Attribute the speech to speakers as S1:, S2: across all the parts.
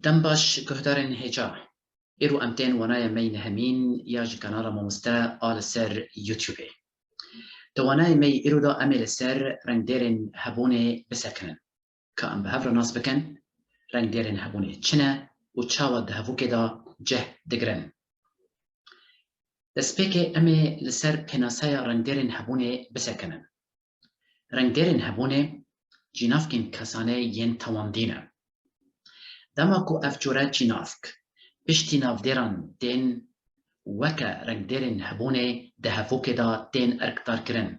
S1: دەمباش گهدارên هێجا ئێرۆ ئەم تێن وانایە مەی نەهەمین یا ji kanala mamoste a li ser YouTubeê. Di wanayê me îroda em ê li ser rengdêrên hebûnê bisekinin ka em bi hev re nas bikin rengdêrên hebûnê çi ne û çawa di hevokê de cih digirin. Destpêkê em ê li ser pênaseya rengdêrên hebûnê bisekinin. Rengdêrên hebûnê cînavkên kesane yên tewandî ne. Dema ku ev cure cînavk piştî navdêran tên weke rengdêrên hebûnê di hevokê de tên erkdarkirin.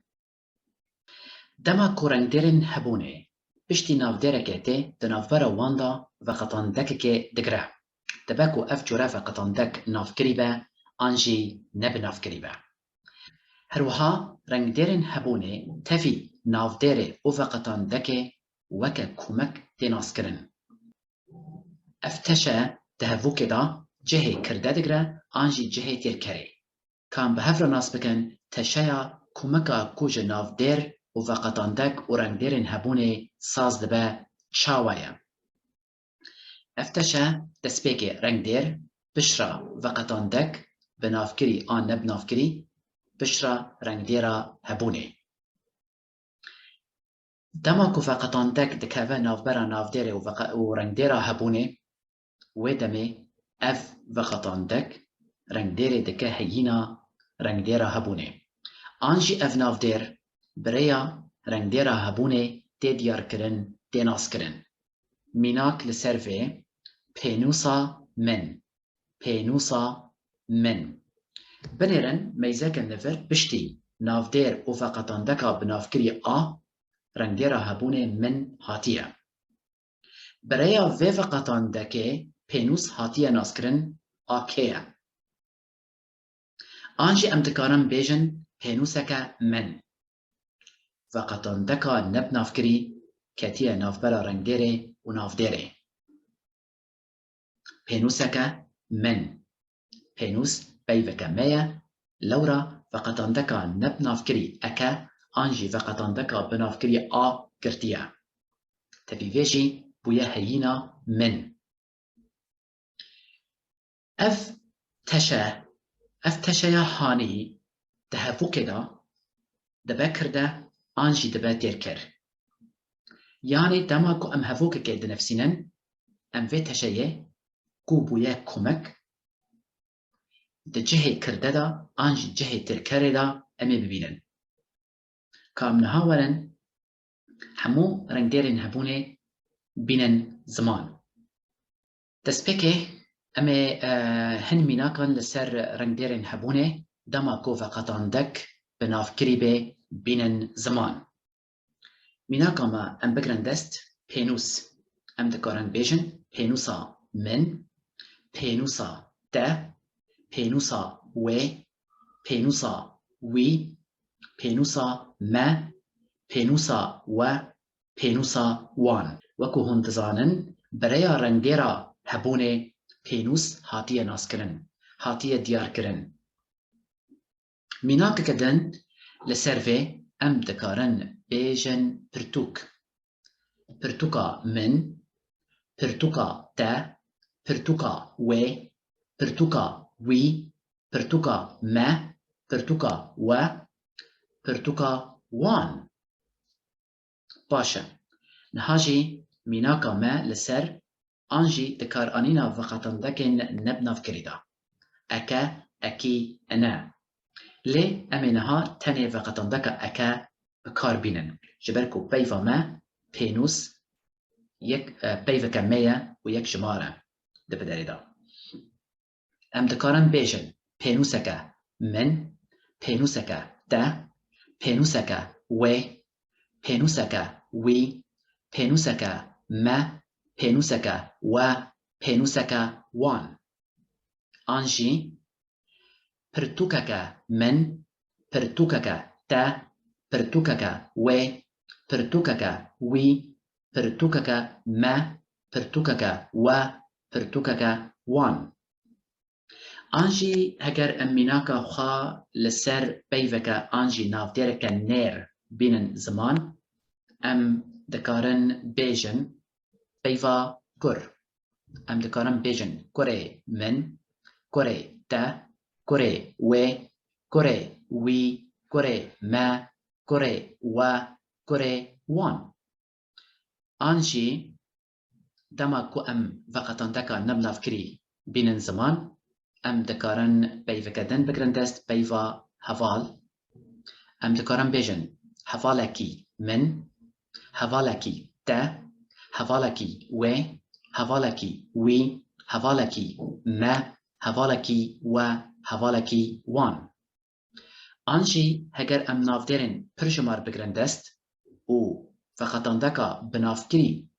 S1: Dema ku rengdêrên hebûnê piştî navdêrekê tê di navbera wan de veqetandekekê digire. Dibe ku ev cure veqetandek navkirî be an jî ne bi navkirî be. Herwiha rengdêrên hebûnê tevî navdêrê û veqetandekê weke kûmek tê naskirin. Ev teşe di hevokê de cihê kirde digire an jî cihê têrkerê. Ka em bi hev re nas bikin teşeya kûmeka ku ji navdêr û veqetandek û rengdêrên hebûnê saz dibe çawa ye. Ev teşe destpêkê rengdêr pişra veqetandek bi navkirî an ne bi navkirî pişra rengdêra hebûnê. Dema ku veqetandek dikeve navbera navdêrê û rengdêra hebûnê wê demê ev veqetandek rengdêrê dike heyîna rengdêra hebûnê. An jî ev navdêr birêya rengdêra hebûnê tê diyarkirin tê naskirin. Mînak li ser vê pênûsa min pênûsa min. Binêrin meyzekên nivir piştî navdêr û veqetandeka bi navkirî a rengdêra hebûnê min hatiye. Birêya vê veqetandekê pênûs hatiye naskirin a kê ye. An jî em dikarin bêjin pênûseke min. Veqetandeka ne bi navkirî ketiye navbera rengdêrê û navdêrê. Pênûseke min. Pênûs peyveke me ye, lewra veqetandeka ne bi navkirî eke an jî veqetandeka bi navkirî a girtiye. Tevî vê jî bûye heyîna min. Ev teşeya hanî di hevokê de dibe kirde an jî dibe têrkir. Yani dema ku em hevokekê dinivîsînin em vê teşeyê ku bûye kûmek di cihê kirde de an jî cihê têrkerê de em ê bibînin. Ka em niha werin hemû rengdêrên hebûnê bînin ziman. Destpêkê em ê hin mînakan li ser rengdêrên hebûnê dema ku veqetandek bi navkirî bê bînin ziman. Mînaka me em bigirin dest pênûs. Em dikarin bêjin pênûsa min, pênûsa te, pênûsa wê, pênûsa wî, pênûsa me, pênûsa we, pênûsa wan. Wekû hûn dizanin birêya rengdêra hebûnê pênûs hatiye naskirin, hatiye diyarkirin. Mînakeke din li ser vê em dikarin bêjin pirtûk. Pirtûka min, pirtûka te, pirtûka wê, pirtûka wî, pirtûka me, pirtûka we, pirtûka wan. Baş e. Niha jî mînaka me li ser an jî dikaranîna veqetandekên ne bi navkirî de. Eke, ekî, ene. Lê em ê niha tenê veqetandeka eke bikarbînin. Ji ber ku peyva me pênûs yek peyveke me ye û yek jimar e di biderê de. Em dikarin bêjin pênûseke min, pênûseke te, pênûseke wê, pênûseke wî, pênûseke me, pênûseke we, pênûseke wan. An jî pirtûkeke min, pirtûkeke te, pirtûkeke wê, pirtûkeke wî, pirtûkeke me, pirtûkeke we, pirtûkeke wan. An jî heger em mînaka xwe li ser peyveke an jî navdêreke nêr bînin ziman, em dikarin bêjin peyva gur. ام دکارم بیجن کره من، کره تا، کره و، کره وی، کره ما، کره و، کره وان. آنجی دما کو ام وقتان دکا نبنا فکری بینن زمان ام دکارن بیوکدن بگرن دست بیوا هوال. ام دکارن بیجن هوالکی من، هوالکی تا، هوالکی و، هوالکی وی، هوالکی ما، هوالکی و، هوالکی وان. آنجی هگر ام نافدرن پرشمار بگرن دست و وقتان دکا بنافکری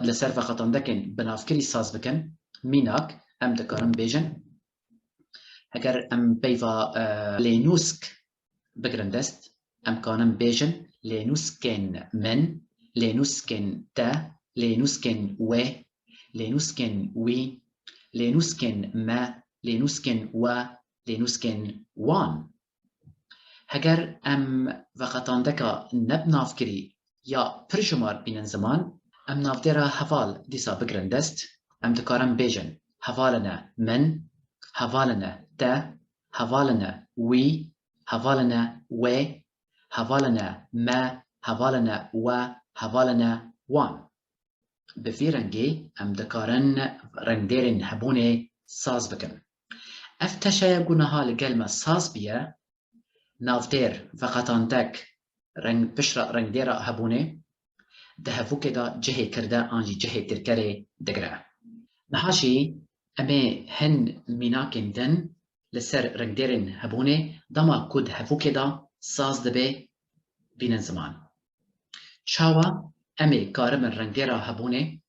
S1: لسر وقتان دکن بنافکری ساز بکن میناک ام دکارن بیجن هگر ام بیوا لینوسک بگرن دست ام کانم بیجن لینوسکن من، لینوسکن تا، لینوسکن و، لینوسکن وی، لینوسکن ما، لینوسکن و، لینوسکن وان. هگر ام وقتان دکا نب نافکری یا پرشمار بینن زمان ام نافدرا هوال دیسا بگرن دست ام دکارم بیجن هوالنا من، هوالنا تا، هوالنا وی، هوالنا و، هوالنا ما، هوالنا و، هوالنا وان. بفي رنگی ام دکارن رنگدیرن هبونه ساز بکن. افتشای گونها لگلمه ساز بیه نافدير فقطان دك رنگ بشرا رنگ ديرا هبونه دهفو كدا جهي كردا انجي جهي تركري دقرا نحاشي امي هن ميناكن دن لسر رنگ ديرن هبونه دما كود هفو كدا ساز دبي بين زمان شاوا امي كارم رنگ ديرا هبونه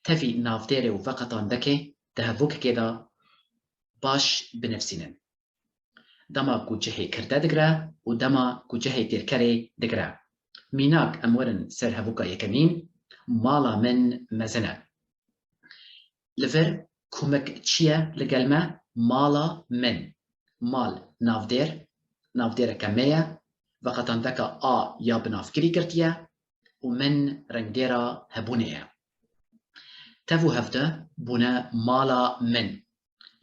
S1: تفي نافديري وفقطان دكي دهفو كدا باش بنفسينن دما کو جهه کرده دگره و دما کو جهه ترکره دگره. میناک امورن سر هفوکا یکمین مالا من مزنه. لفر کمک چیه لگلمه مالا من. مال نافدیر کمیه وقتان دکا آ یا بنافکری کرتیه و من رنگ دیرا هبونه. تفو هفته بونه مالا من.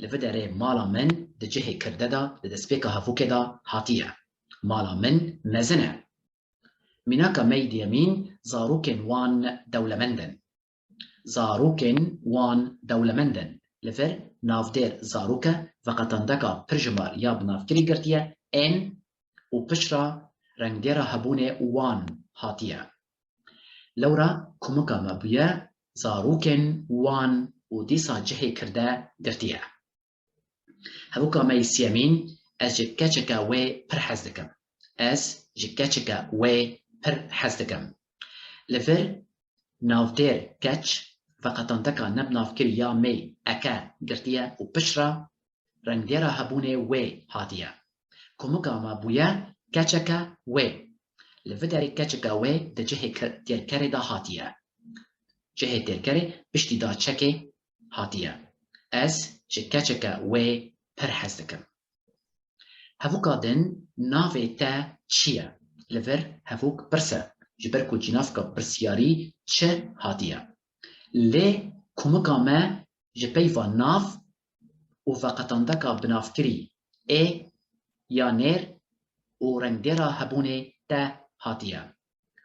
S1: لفدره مالا من ده جهه کرده دا ده دسپیکا هفوکه دا هاتیه. مالا من مزنه. مناكا ميد يمين زاروكن وان دولمندن. زاروكن وان دولمندن. لفر نافدير زاروكا وقتندكا برجمار يا بنافكري قرتيا ان و بشرا رنگديرا هبونه وان هاتيا. لورا كمكا مبويا زاروكن وان و ديسا جهي كردا قرتيا. هبوكا ميس يمين از جكاتشكا وي برحزدكم. از جكاتشكا وي پر حزدكم. لفر نافدير كاتش فقطندكا نب نافكري يا مي اكا قرتيا و بشرا رنگديرا هبونه وي هاتيا. كمكا ما بويا كاتشكا وي. لفداري كاتشكا وي ده جهه تيركري دا هاتيا. جهه تيركري بشتي دا تشكي هاتيا. از جكاتشكا وي پر حزدكم. هفوكا دن نافي تا چيا. لفر هفوك برسا جبركو جنافكا برسياري چه هاتيا. لي كومكا ما جبيفا ناف و فقطندكا بنافكري اي يا نير و رنگديرا هبوني تا هاتيا.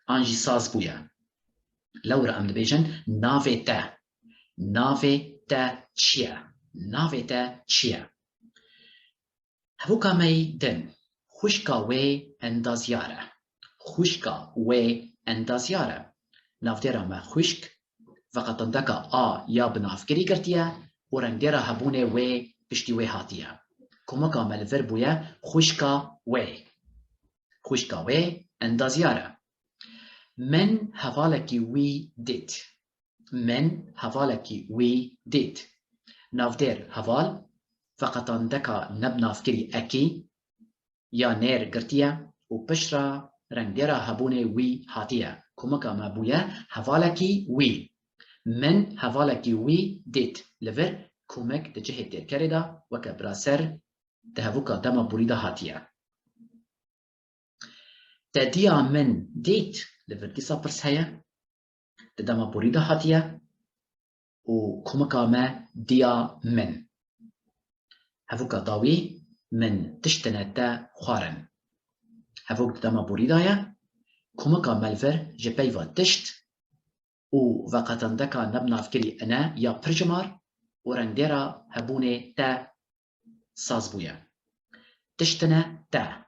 S1: انجي ساز بويا. لورا ام دبيجن نافي تا. نافي تا چيا. نافي تا چيا. هفوكا مي دن خوشكا وي اندازياره. خوشكا وي اندازياره. نافديرا ما خوشك فقطندكا آ يا بنافكري قرتيا و رنگديرا هبونه وي بشتي وي هاتيا. كمكا ما الفربويا خوشكا وي. خوشكا وي اندازياره. من هفالكي وي ديت. من هفالكي وي ديت. نافدير هفال فقطندكا نب نافكري اكي يا نير قرتيا و بشرا رنگديرا هبونه وي هاتيا. كمكا ما بويا هفالكي وي. من هفالكي وي ديت. لفر كومك ده جهة تركري دا وكا براسر ده هفوكا دما بريدا هاتيا. تديا من ديت. لفر ديسا برس هيا ده دما بريدا هاتيا و كومكا ما ديا من هفوكا داوي من تشتنا تا خوارن هفوك داما بوريدايا كومكا مالفر جبيفا تشت و وقتندكا نبنا فكري أنا يا برجمار ورنديرا هبوني تا سازبويا تشتنا تا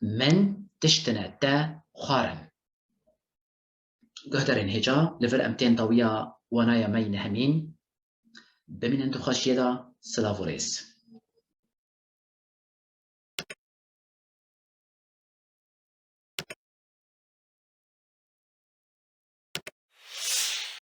S1: من تشتنا تا خوارن قهدرين هجا لفر أمتين طويا ونايا مين همين بمين انتو خاشيدا سلافوريس